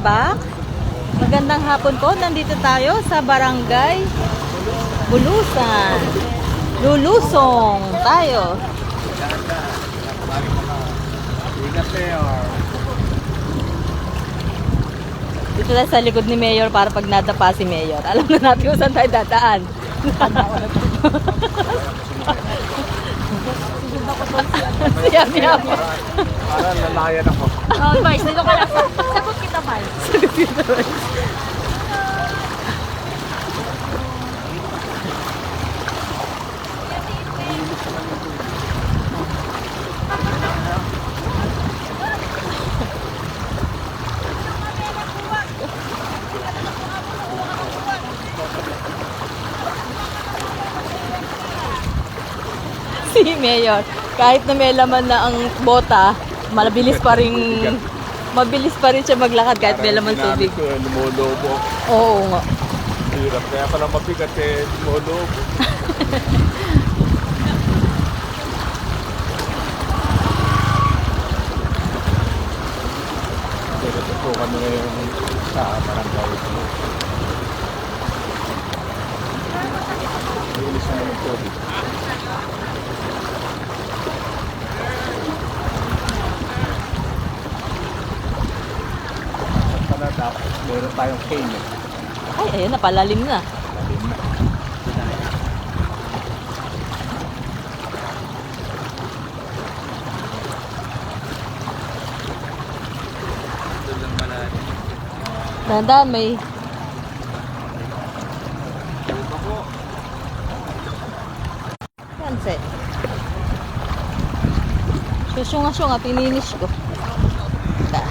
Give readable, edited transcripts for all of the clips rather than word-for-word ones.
back. Magandang hapon po. Nandito tayo sa Barangay Bulusan. Lulusong tayo. Dito tayo sa likod ni Mayor para pag nadapa si Mayor. Alam na natin kung saan tayo dadaan. Siyam-yam. Para lalayan ako. Oh, Vice, dito ka lang. Sagot kita, Vice. Sagot kita, Vice. Si Mayor, kahit na may laman na ang bota, mabilis pa rin siya maglakad kahit may laman tubig. Lumolobo. Oo nga. Hirap. Kaya pala mabigat lumolobo. Ito po kami ngayon sa barangay. Iulis na ng tubig. Dapat meron tayong cane. Ay, ayun na, palalim na. Dahan-dahan, may... Yan, set. Susyong-asyong, pininish ko. Da.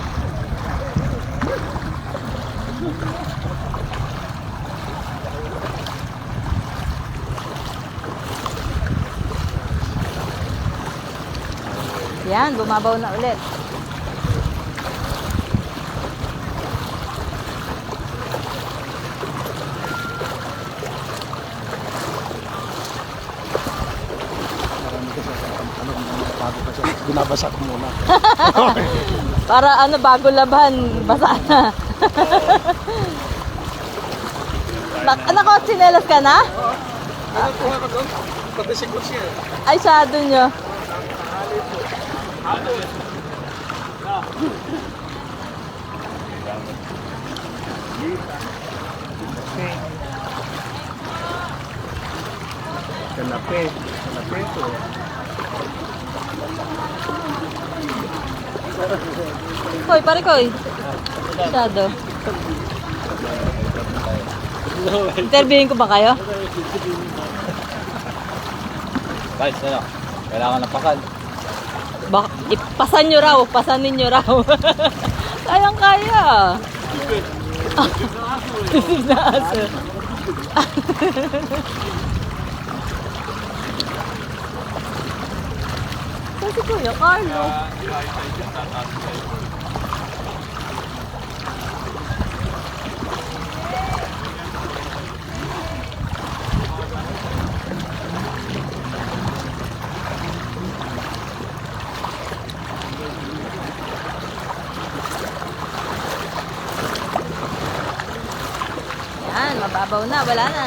Yan, bumabaw na ulit. Binabasa ko muna. Para bago laban, basa na. Anak ko, sinelas ka na? Ano kuha ka doon? Pagdasikot siya. Ay, shadow nyo. Kanape ito. Koy, pare koy. Shadow. Interviewin ko ba kayo? Guys, ano? Kailangan ng pakal. Baka, pasan nyo raw, pasanin nyo raw. Kayang-kaya. Sisig na aso. Kasi Kuya Carlo. Yan, mababaw na, wala na.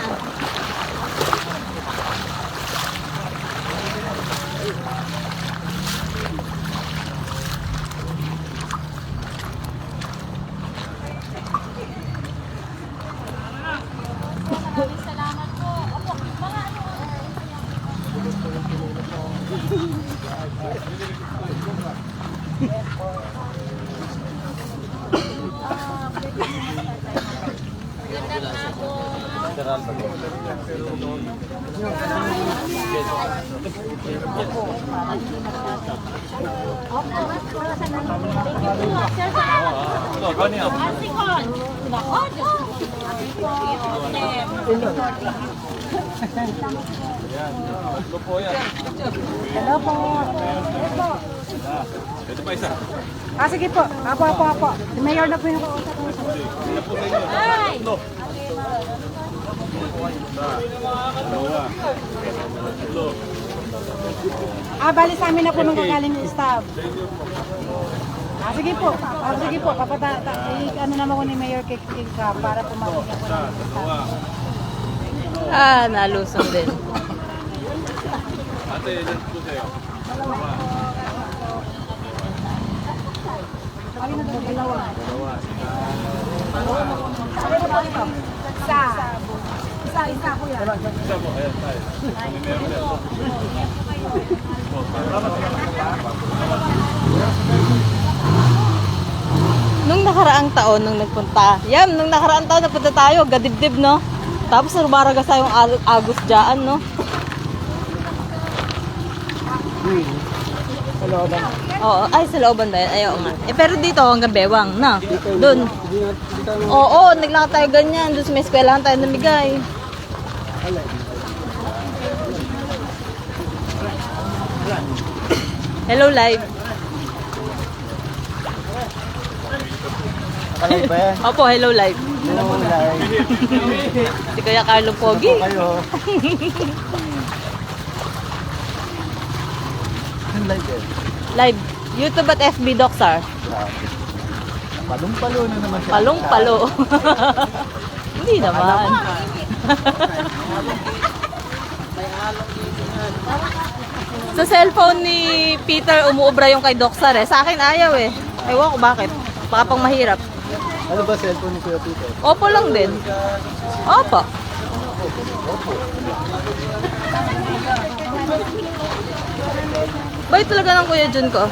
Salamat po. Opo, mga ano. Hello po. Ito pa isa. Sige po. Apo. Si Mayor na po yung kausap ko. Ay! Bali sa amin na po nung kagaling yung staff. Sige po. Sige po. Ano naman ko ni Mayor kay ka para pumapagyan ko ng Nalusong din. Ate, ilan po sa'yo? Dalawa. Isa kuya. Isa po, ayan tayo. Nung nakaraang taon, nung nakaraang taon napunta tayo, gadibdib, no? Tapos rumaragas tayong agos dyan, no? Oo, ay sa looban ba yan? Ayaw nga. Pero dito hanggang Bewang, na? Doon. Oo, naglakad tayo ganyan. Doon sa may eskwelahan tayo namigay. Hello, live. Opo, hello, live. Si Kuya Carlo Pogi. Live. YouTube at FB Docsar. Palong-palo na naman siya. Palong-palo. Hindi naman. Sa cellphone ni Peter, umuubra yung kay Docsar eh. Sa akin ayaw eh. Ewan ko bakit. Baka pang mahirap. Ano ba cellphone ni Kuya Peter? Opo lang din. Opo. Bay talaga ng Kuya Jun ko.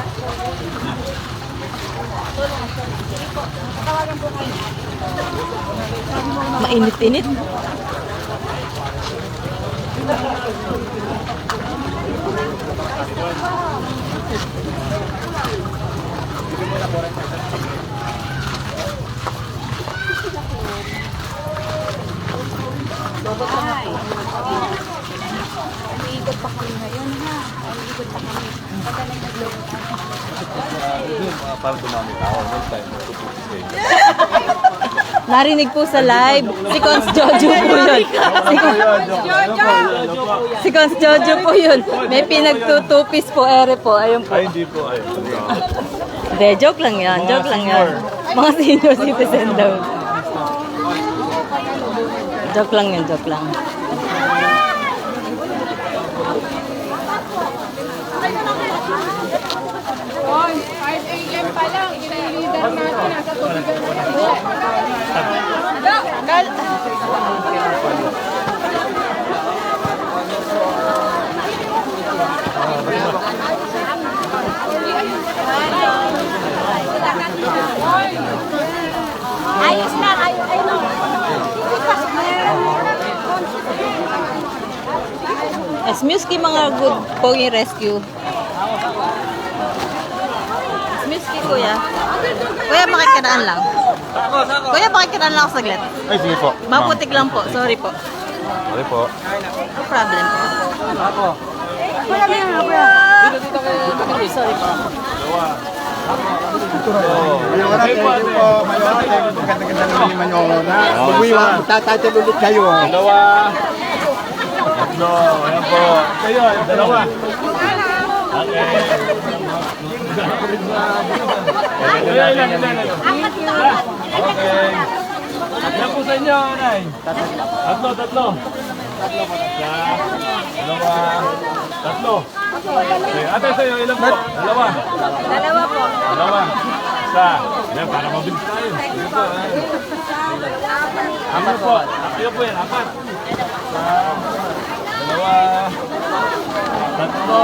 Mainit-init. Umiikot pa kami ngayon ha. Umiikot pa kami. Parang dumami tao. Next time, tututis kayo. Narinig po sa live. Si Cons Jojo po yun. Si Cons Jojo po yun. May pinagtutupis po, ere po. Ayun po. Ay, hindi po. Ay, Hindi, joke lang yan. Joke lang yan. Mga senior citizen daw. Joke lang yan, joke lang. Hoy, 5 a.m. pa lang. Ginalider natin. Nasa tubigan na yan. Ayos na. Ayos na. Esmuski mga good poging rescue. Esmuski kuya. Kuya, makikiraan lang. Kuya, makikiraan lang ako saglit. Ay, sige po. Maputik lang po. Sorry po. Sorry po. No problem po. Sorry po. Tatatal ulit kayo. Dalawa. Tatlo. Ayan po. Kayo, dalawa. Okay. Ilan. Okay. Ilan po sa inyo, Nay? Tatlo. Isa. Dalawa. Tatlo. Okay. Ate, sa'yo, ilan po? Dalawa. Dalawa. Isa. Ayan, para mabilis tayo. Sige po. Apat po. Iyo po yan, apat. Isa. Dalawa. Tatlo.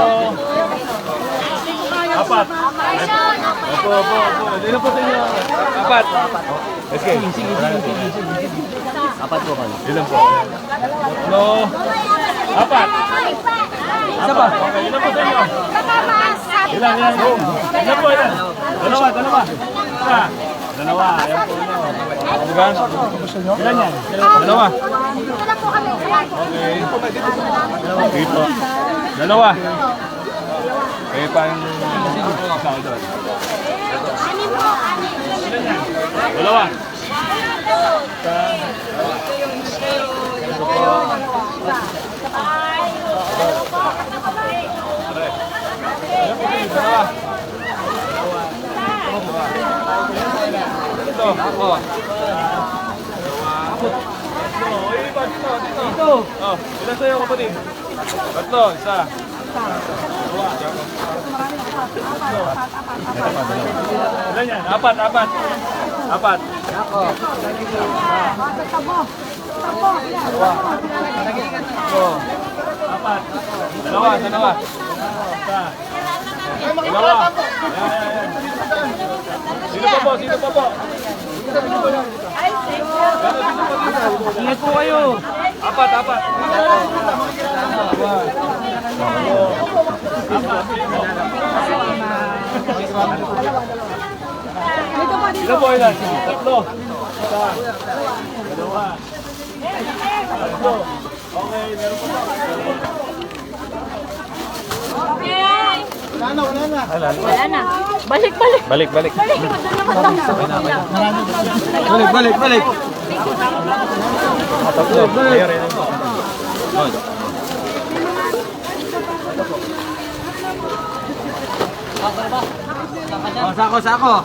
Apat. Opo. Ilan po sa inyo? Apat. Okay. Sige. Apat po kayo. Ilan po? Tatlo. Apat. Isa pa. Okay, ilan po sa inyo? Ilan? Ilan po, ilan? Dalawa. Isa. Dalawa. Ayan po inyo. Ilan? Ilan yan? Dalawa. Okay. Dito. Dalawa. Eh, parang... Dalawa. Ako. Oy, iba, dito. Oh, ilan sa'yo, kapatid? Tatlo, isa. Dalawa. Ilan yan? Apat. Apat. Apat. Dalawa. Isa. Dalawa. Yan. Sino pa po? Ingat po kayo. Apat. Ilan? Tatlo. Isa. Dalawa. Tatlo. Okay, meron pa ba? Wala na. Balik. Balik. Balik. Tatlo. Sako.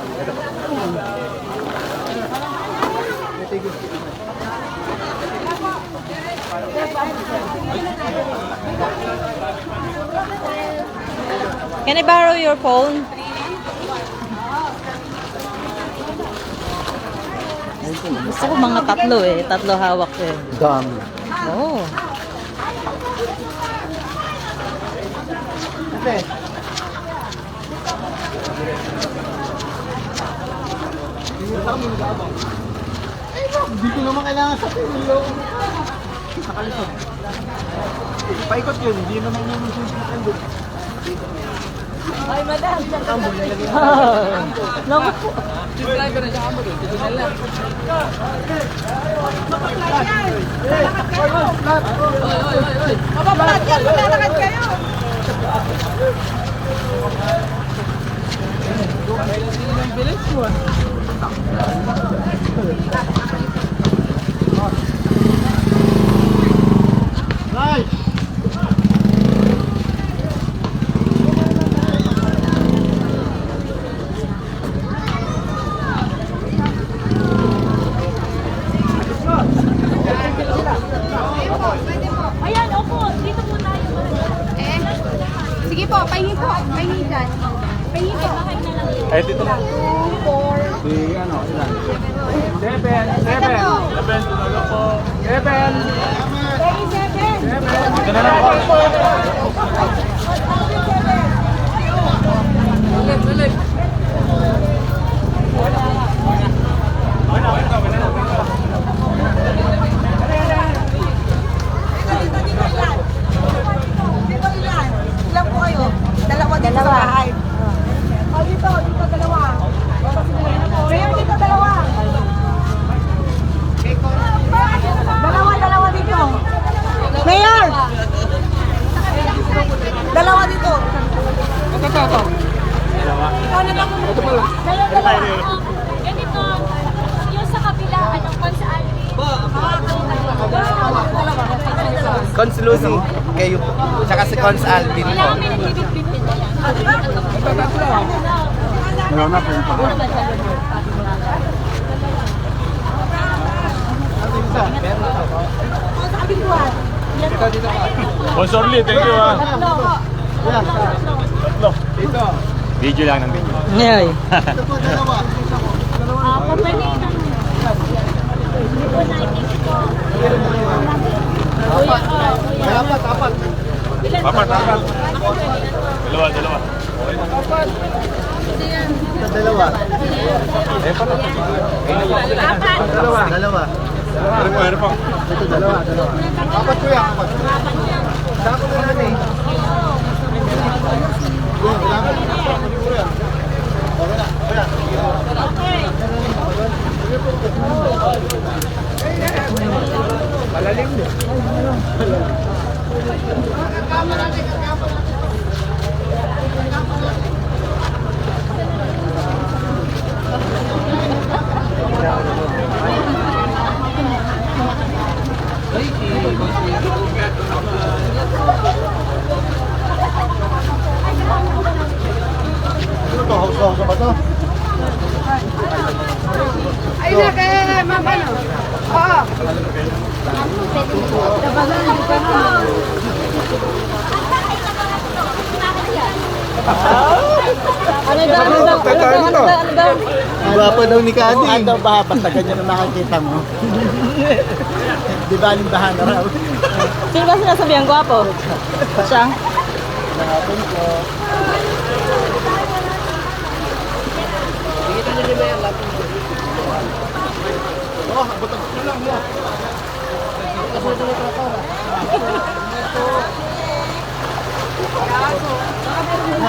Can I borrow your phone? Gusto ko mga tatlo eh. Tatlo hawak ko eh. Dami. Oh. Hindi ko naman kailangan sa pinilo. Nakalisod. Paikot yun, hindi naman yung susunod doon. Ay, madam. Naku po. Mapapalat yan, maglalakad kayo. Ayan, opo. Dito po tayo. Sige po, pahingi po. Pahingi dyan. Pahingi po. Ay, dito na. 2, 4. Si ano, ilan? 7. Tulog po. 7. 37. Ito na lang ako. Ilan po kayo? Dalawa dito sa bahay. O, dito dalawa. Mayor, dito dalawa. Dalawa dito. Mayor! Dalawa dito. Ikaw na lang. Ganito. Yung sa kabila, anong kung saan? Cons Lucy, kayo. Tsaka si Cons Alvin po. Kailangan may nagbibit-bit na yan. Meron na po yung Boss Orly, thank you ha. Tatlo. Video lang ng video. Ngayon. Ito po, dalawa. Papalitan. Hindi po natin ito. Apat. Apat. Dalawa. Dalawa. Dalawa. Ano po? Ito, dalawa. Apat ko yan, apat. Sako na naman eh. Malalim mo. Ano to? House ba to? Ano daw? Ano daw? Guwapo daw ni Kadi. Ano ba? Basta ganyan na makikita mo. Di ba alimbahan na raw? Sino ba sinasabi ang gwapo? Siya?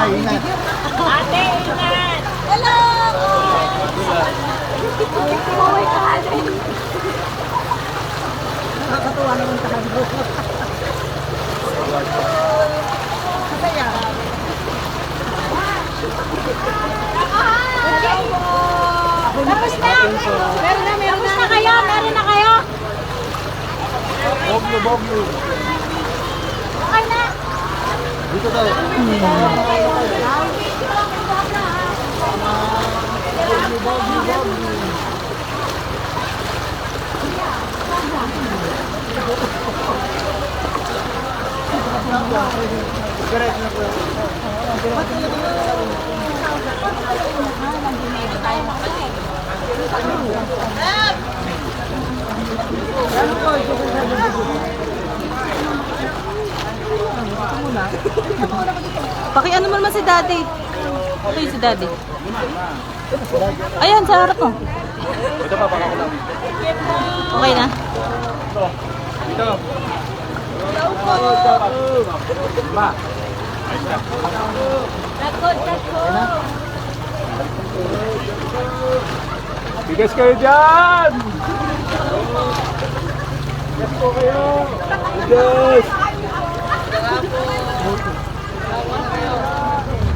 Ingat. Ate, ingat! Tapos na! Meron na! Tapos na kayo! Meron na kayo! Bogyo. Okay na! Dito daw. Pakiano mo naman si Daddy. Ito yung si Daddy. Ayan, sa harap mo. Ito pa, baka ko lang. Okay na? Dito. Ma. Ayos na. Bigas kayo dyan! Bigas po kayo! Bigas!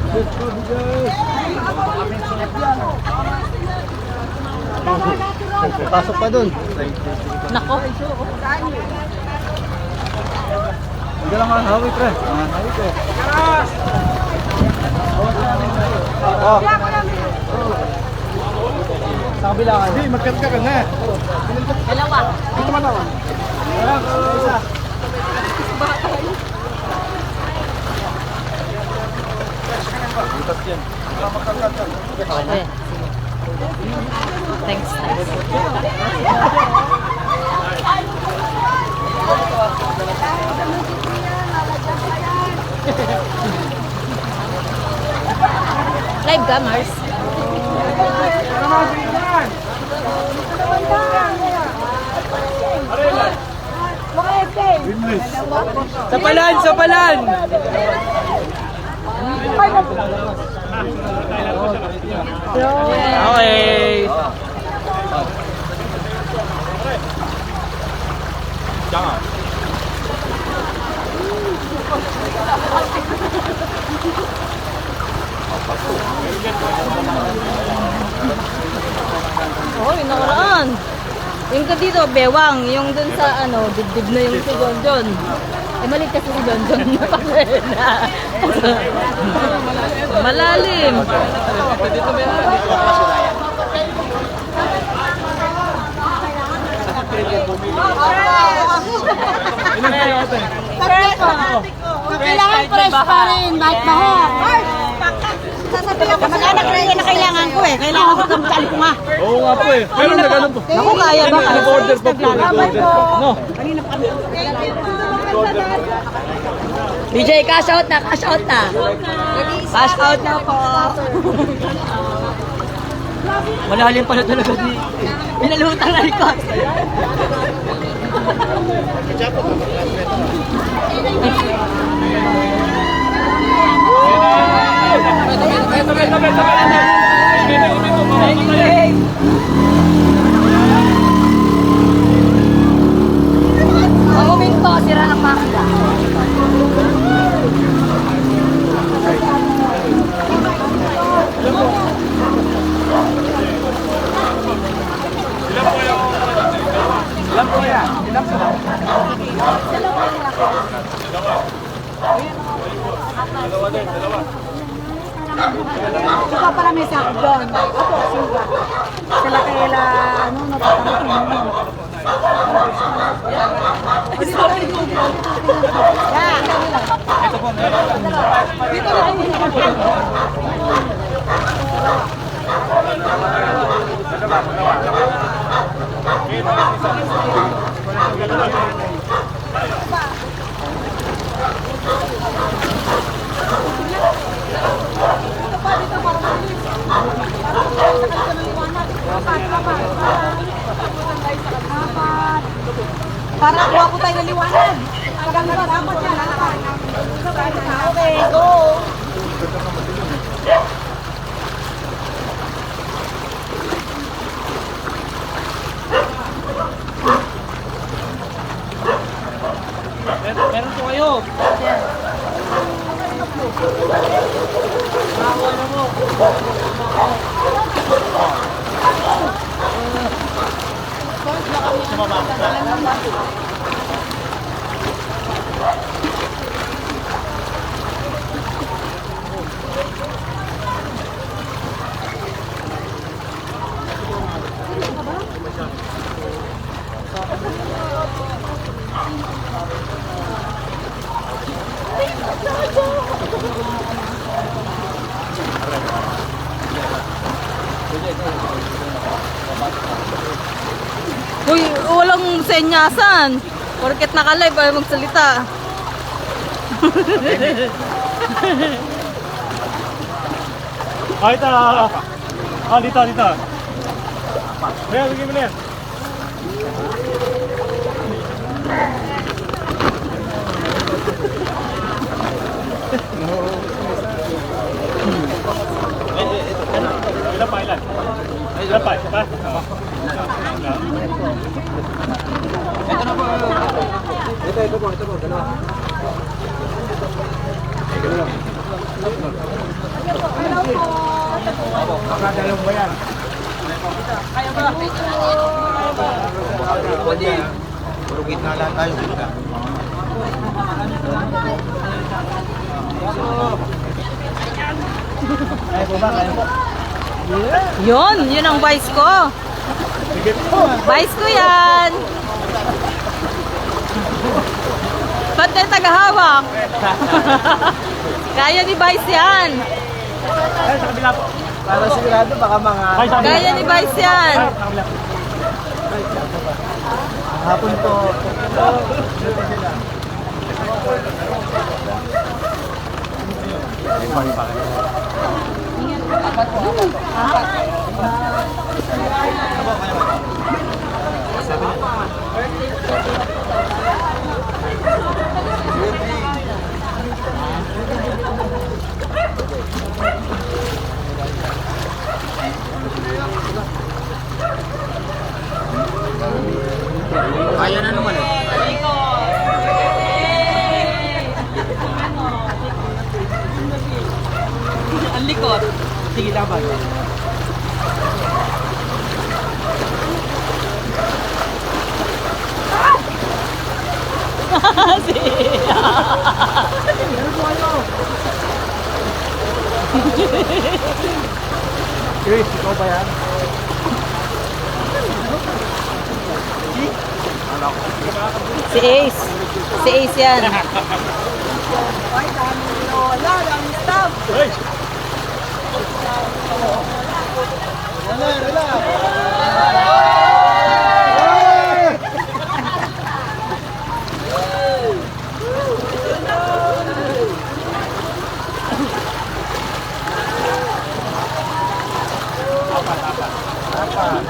Bigas po, bigas! Pasok pa dun. Nako. Hindi lang mga hawik, pre. Hawik, pre. Oh. Sa kabila ka. Hindi, magkanta ka na. Dalawa. Dito man ako. Isa. Ayan. Thanks. Live ka, Mars? Sapalan! Sapalan! Okay! Jangan. Oh, yung nakaraan. Yung ka dito, bewang. Yung dun sa, ano, dibdib na yung si John John. Eh, mali kasi si John John. Malalim. Kailangan fresh pa rin, kahit baho. Sasabihan ko sa anak na kailangan ko eh. Kailangan ko kamsali ko nga. Oo nga po eh. Pero nag-ano po. Naku, kaya ba? Nag-order pa po. Nag-order po. No? DJ, cash out na, cash out na. Cash out na po. Malalim pala talaga di. Pinalutang na likod. Ang uminto, sira ang makina. Ilan po yan? Ilan po? Dalawa din, dalawa. Ikaw pala may sakit doon. Opo, suga. Sila kaila, ano, napatangkin mo. Para kuha ko tayo ng liwanag. Maganda dapat yan. Okay, go. Meron po kayo. Uy, walang senyasan. Porket naka-live ay magsalita. Ito. Dito. Ayan, bigyan mo na yan. Ilan pa? Isa pa? Ito po, dalawa. Makadalong ba yan? Kaya ba? Pwede. Puro gitna lang tayo. Kaya po ba? Kaya po? Yun ang vice ko. Sige po. Vice ko yan. Ba't tayo tagahawak? Kaya ni Vice yan. Ay, sa kabila po. Para sigurado baka mga Ay, sa kabila. Kaya ni Vice yan. Sa kabila. hapon po. Kaya na naman eh. Ang likod. Sige dapat. Chris, ikaw ba yan? Si Ace. Si Ace yan. Ay, dami lola, dami staff. Ay!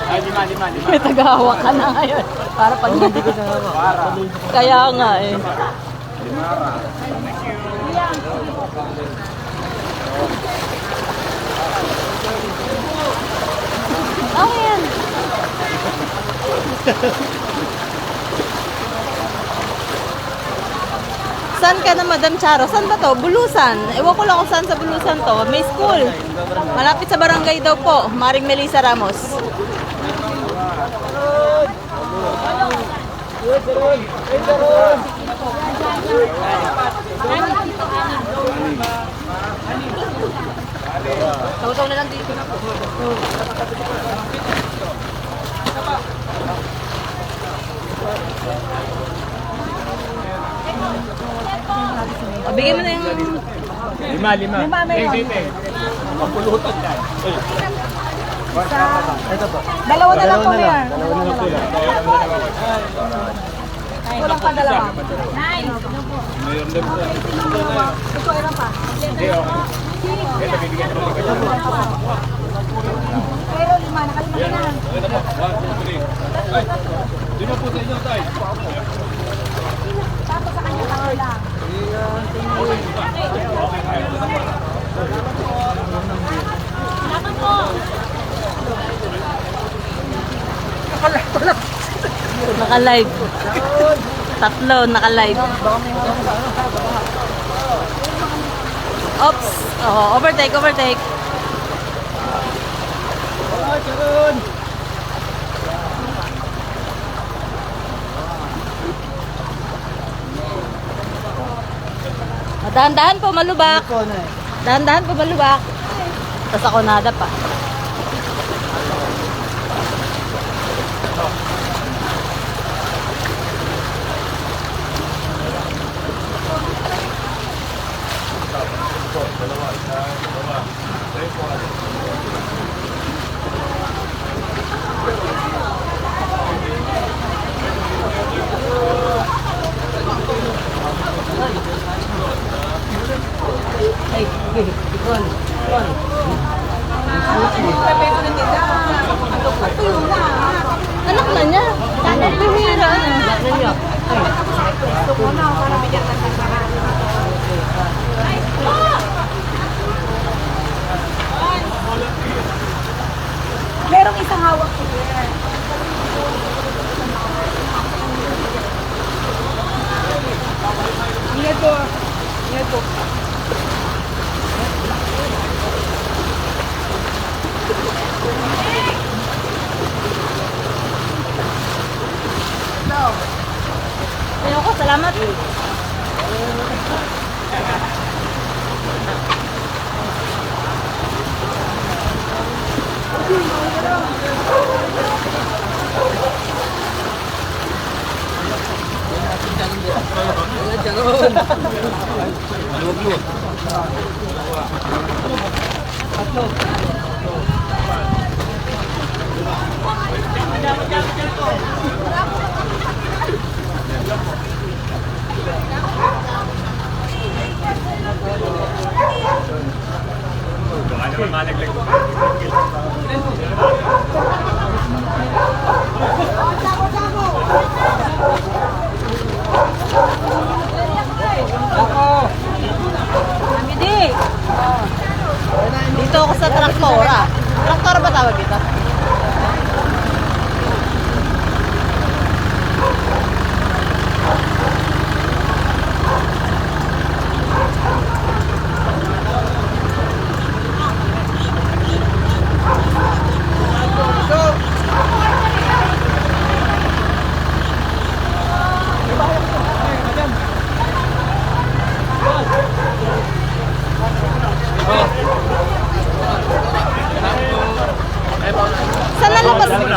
Ay, lima. May tagahawak ka na ngayon. Para pag hindi ko Kaya nga eh. Okay yan. Saan ka na, Madam Charo? Saan ba to? Bulusan. Ewan ko lang kung saan sa Bulusan to. May school. Malapit sa barangay daw po. Maring Melissa Ramos. Saw-saw na lang dito. O, bigyan mo na yung... Lima. Mapulutan yan. Dalawa na lang po, Mayor. Kulang pa dalawa. Mayroon din po. Ito, ilan pa? Hindi, okay. Ito, bibigyan ko lang. Pero lima, nakalimutan na. Ito po. 1, 2, 3. Ay, lima po sa inyo, tay. Tapos sa kanya tao lang. Naka-live. Tatlo, naka-live. Oops. Oh, overtake. Dahan-dahan po malubak. Dahan-dahan po malubak. Tapos ako nada pa. Anak na niya. Bihira na. Gusto ko na, para bigyan ka sa sarahan. Merong isang hawak ko. Ito. Ayoko, salamat. Hindi. Dito ako sa traktora. Traktora ba tawag dito?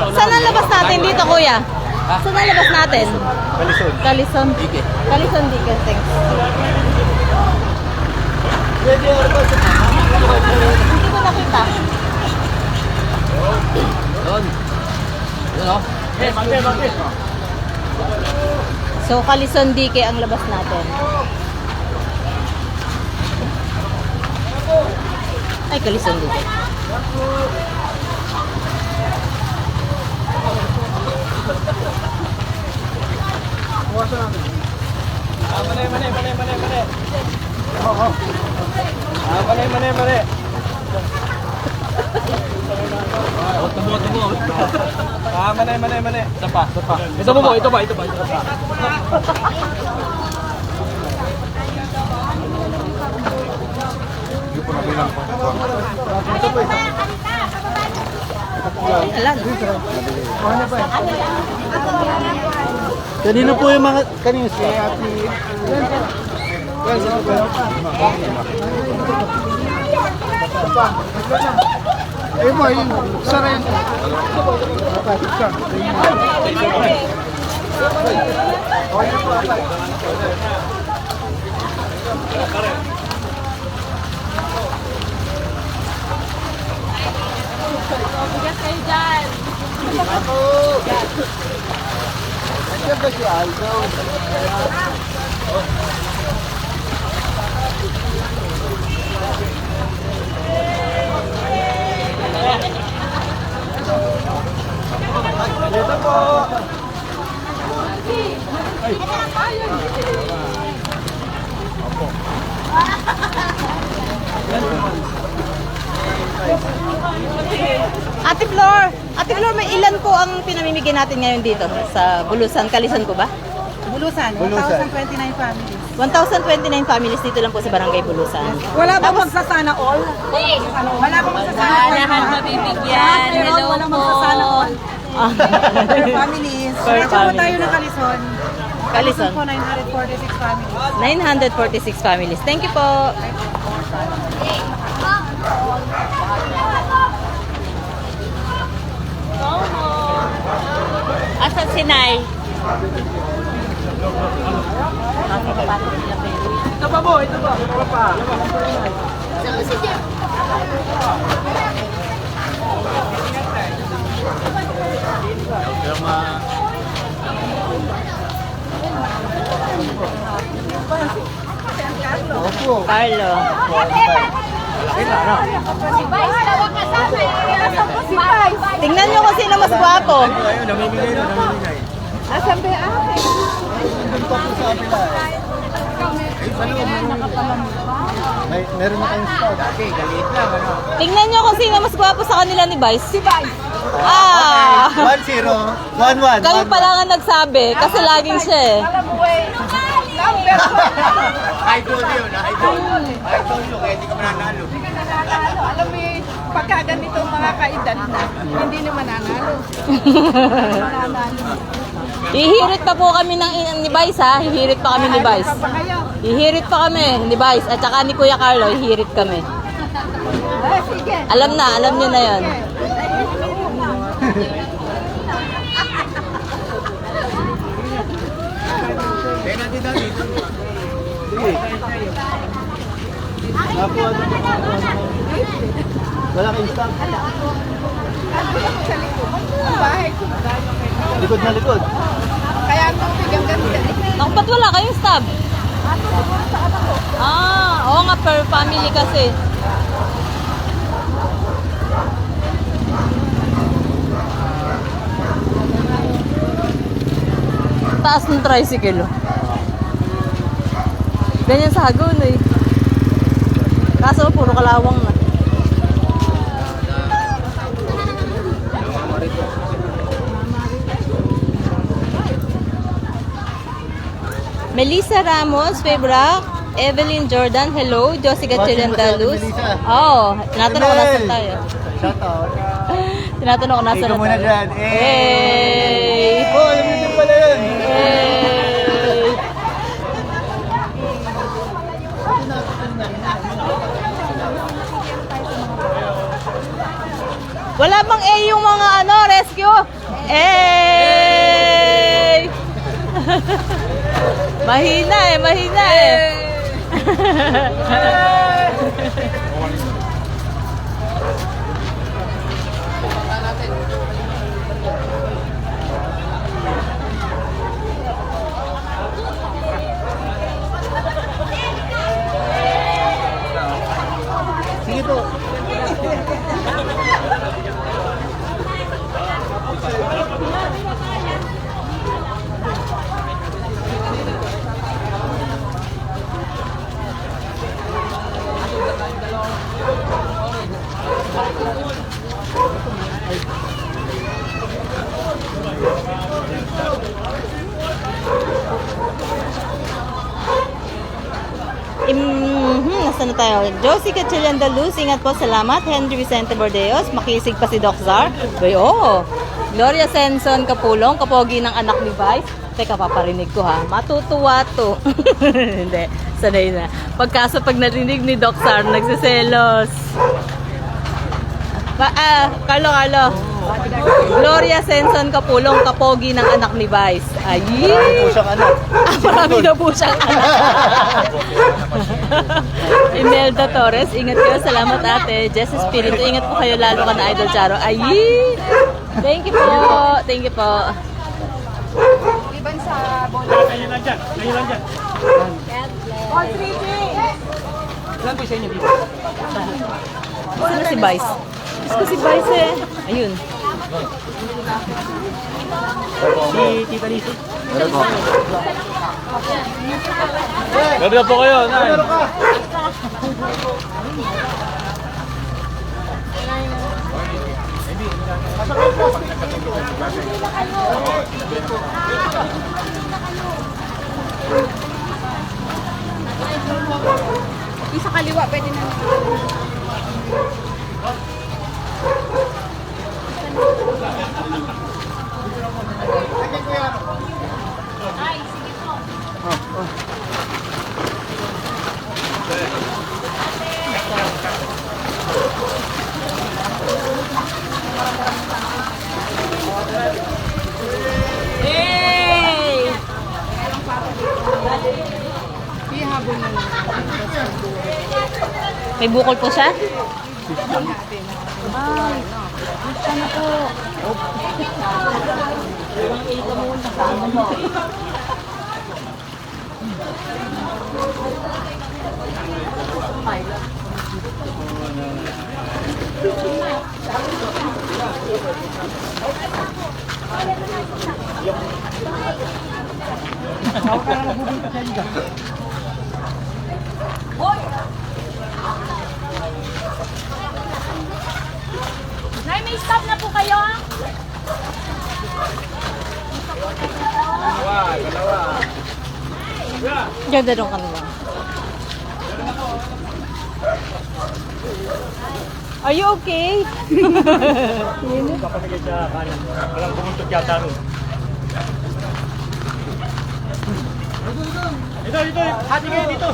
Saan ang labas natin dito, kuya? Saan ang labas natin? Kalison. Kalison Dike, thanks. Hindi ko nakita. So, Kalison Dike ang labas natin. Ay, Kalison Dike. Mane. Tubo. Mane. Ito pa. Ito ba? Alam. Kanino po yung mga... Kanino siya? Eh, boy, sana yun. Bigas kayo dyan. Nandiyan ba si Aldo? Ito po. Ate Flor, may ilan po ang pinamimigay natin ngayon dito sa Bulusan? Kalisan ko ba? Bulusan, Bulusan. 1,029 families. 1,029 families dito lang po sa Barangay Bulusan. Wala ba magsasana all? Wala pa magsasana all. Lahat mabibigyan. Hello Wala po. magsasana all. Per families. Per At saka po family. tayo ng Kalison. Kalison. Po, 946 families. 946 families. Thank you po. Asa sinay? Ito pa po, ito pa. Ito pa. Opo. Carlo. Tingnan nyo kung sino mas gwapo. Ayun, namimigay na, namimigay. Asan ba yung akin? Nandun pa po sa kapila. Meron na kayong stock. Okay, galit lang, ano? Tingnan nyo kung sino mas gwapo sa kanila ni Vice. Si Vice. Ah! 1-0. 1-1. Kayo pa lang ang nagsabi kasi laging siya eh. Alam mo eh. Number Idol yun, idol. Idol yun, kaya hindi ka mananalo. Hindi ka nananalo. Alam mo eh, pagka ganito mga kaedad na, hindi naman nanalo. Hihirit pa po kami ni Vice ha. Hihirit pa kami ni Vice. Pa kayo. Hihirit pa kami ni Vice at saka ni Kuya Carlo. Hihirit kami. Sige. Alam niyo na yon. Kaya natin dati. Sige. Napo, wala kayong stock. Sa likod. Ang bahay ko. Likod na likod. Kaya ang tubig ang ganda. Naku, ba't wala kayong stab? Ah, oo nga, per family kasi. Taas ng tricycle, oh. Ganyan sa Hagon, eh. Kaso, puro kalawang na. Melissa Ramos, Febra, Evelyn Jordan, hello. Josie Gatchelian Daluz. Melissa. Oo, tinatanong ko nasan tayo. Shout out. Tinatanong ko nasan Ikaw na muna tayo. dyan. Hey! Oh, alam mo din pala yun. Hey! Wala bang A yung mga rescue? Hey! Mahina eh, mahina eh. Sige po. Nasaan na tayo? Josie Gatchelian Daluz, ingat po, salamat. Henry Vicente Bordeos, makisig pa si Doc Zar. Bay, oh. Gloria Senson Kapulong, kapogi ng anak ni Vice. Teka, paparinig ko ha. Matutuwa to. Hindi, sanay na. Pagkaso pag narinig ni Doc Sar, nagsiselos. Carlo. Gloria Senson Kapulong, kapogi ng anak ni Vice. Ay! Marami po siyang anak. Marami na po siyang anak. Imelda Torres, ingat kayo. Salamat ate. Jess Espiritu, ingat po kayo lalo ka na Idol Charo. Ay! Thank you po. Thank you po. Liban sa bola. Kayo lang dyan. Kayo lang dyan. All 3 Ilan po sa inyo dito? Sino si Vice? Gusto si Vice eh. Ayun. Si Tita Lizzie. Ganda na po kayo, Nay. Isa kaliwa, pwede na. Hey! May bukol po siya? Ay, gusto na po. Nay, may stop na po kayo. Ganda nung kanila. Are you okay? Kapamigay sa kanin. Walang pumuntot yata rin. Dito. Hati kayo dito.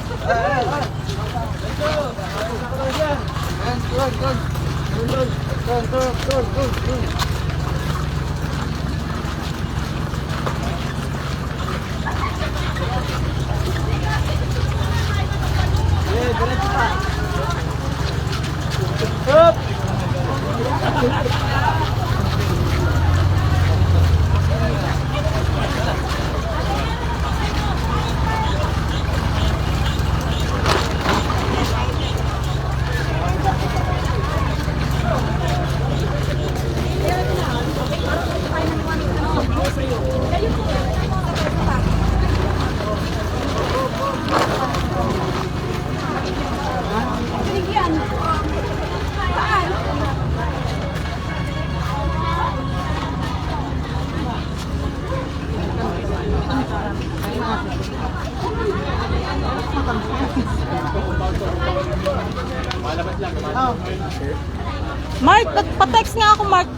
Mark, pa-text nga ako, Mark.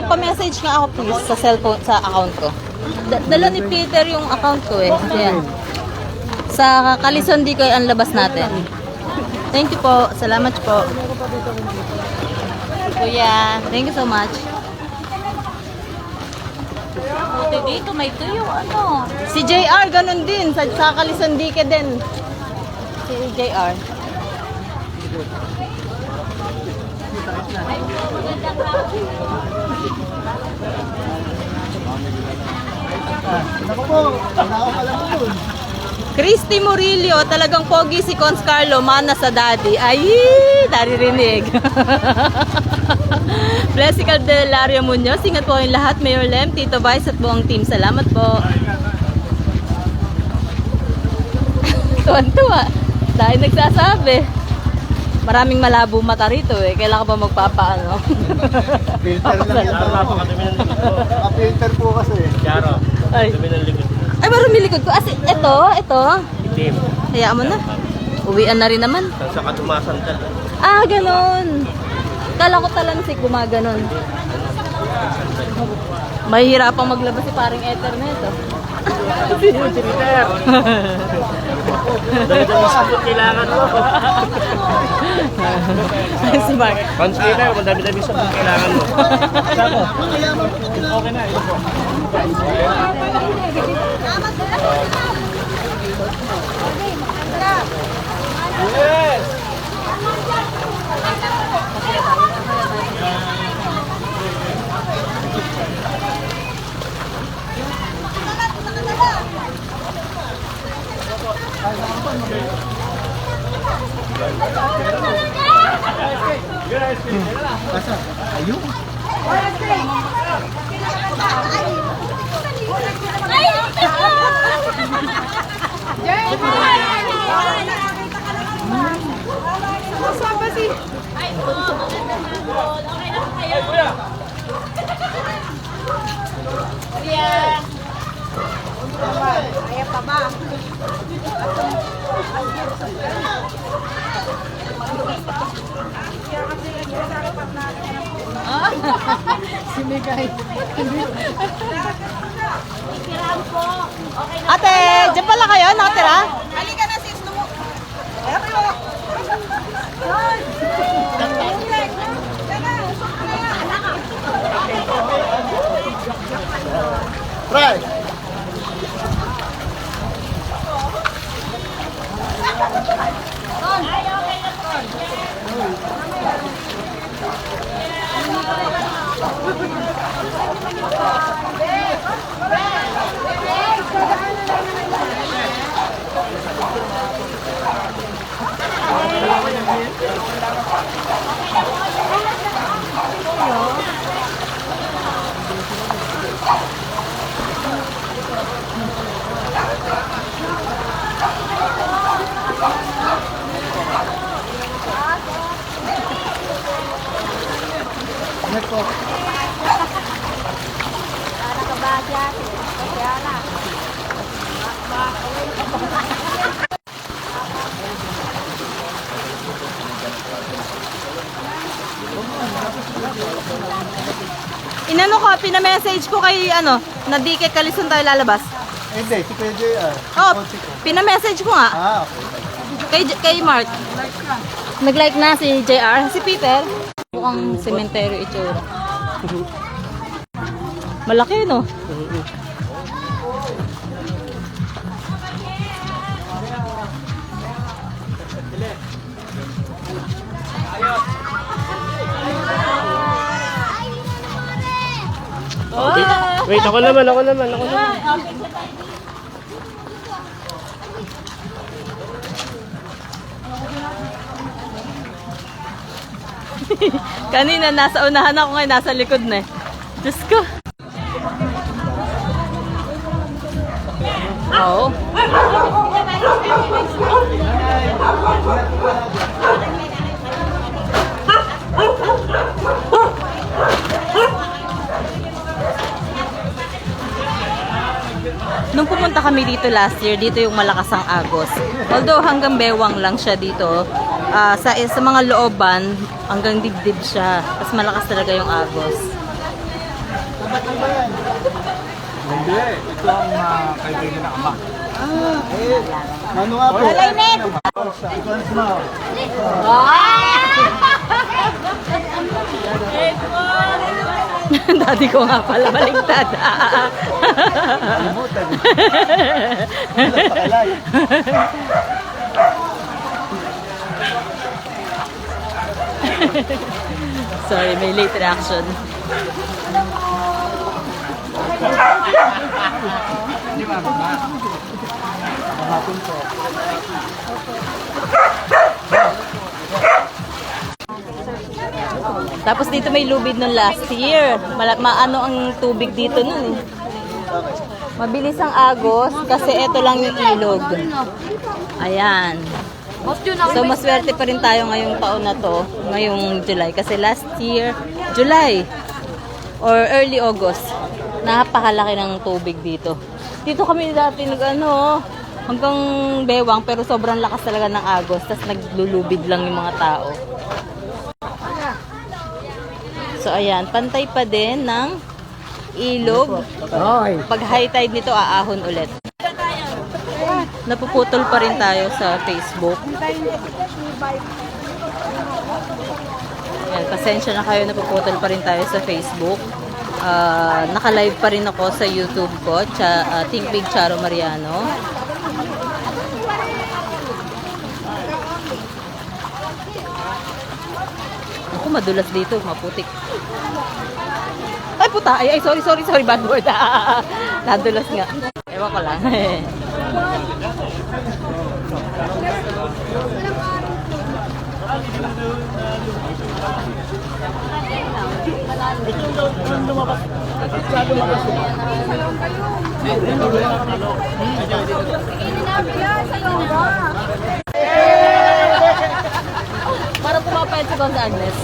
Pa-message nga ako, please, sa cellphone, sa account ko. Dala ni Peter yung account ko eh. Ayan. Sa Kalison di ko ang labas natin. Thank you po. Salamat po. Kuya, thank you so much. Buti dito, may tuyo, ano. Si JR, ganun din. Sa Kalison di ka din. Si JR. Ako po, ako pala mo yun. Christy Murillo, talagang pogi si Cons Carlo, mana sa daddy. Ay, naririnig. Blessy Caldelario Munoz, ingat po kayong lahat. Mayor Lem, Tito Vice at buong team. Salamat po. Tuwan-tuwa. Dahil nagsasabi. Maraming malabo mata rito eh. Kailangan ba magpapaano? Filter lang yan. Filter po kasi. Charo. Ay. Dumi ng likod. Ay, marami likod ko. Ito. Itim. Hayaan mo na. Uwian na rin naman. Sa katumasan ka. Ah, ganun. Kala ko talansik gumaganon. Mahihirapang maglabas si paring Ether na ito. Peter. Dami-dami sabon kailangan mo. Si Mark. Pans Peter, madami-dami sabon kailangan mo. Okay na, ito po. Yes! Ayun. Ay, kuya! Ayan pa ba? Ate, dyan pala kayo, nakatira? Halika na sis, Ayan kayo. Right. Inano ko, pina-message ko kay na di kay Kalison tayo lalabas. Hindi, si Kuya JR. Oh, pina-message ko nga. Ah, okay. Kay Mark. Nag-like na si JR. Si Peter. Mukhang sementeryo itsura. Malaki, no? Wait, ako naman. Kanina nasa unahan ako, ngayon nasa likod na eh. Diyos ko. Oo. Nung pumunta kami dito last year, dito yung malakas ang agos. Although hanggang bewang lang siya dito, sa mga looban, hanggang dibdib siya. Tapos malakas talaga yung agos. Hindi, ito ang kaibigan ng ama. Ano nga po? Alaynit! Once more. Dati ko nga pala baligtad. Limutan. Wala pa kalay. Sorry, may late reaction. Tapos dito may lubid nung last year. Maano ang tubig dito nun eh. Mabilis ang agos kasi ito lang yung ilog. Ayan. So maswerte pa rin tayo ngayong taon na to, ngayong July. Kasi last year, July or early August, napakalaki ng tubig dito. Dito kami dati hanggang bewang pero sobrang lakas talaga ng agos. Tapos naglulubid lang yung mga tao. So ayan, pantay pa din ng ilog. Pag high tide nito, aahon ulit. Napuputol pa rin tayo sa Facebook. Yan, pasensya na kayo, napuputol pa rin tayo sa Facebook. Naka-live pa rin ako sa YouTube ko, Think Big Charo Mariano. Ako, madulas dito, maputik. Ay, puta! Ay, sorry, bad word. Nadulas nga. Ewan ko lang. Para pumapayat si Gonza Agnes.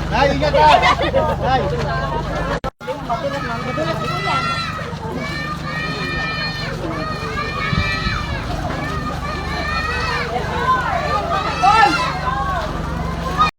Nay, ingat ka! Nay!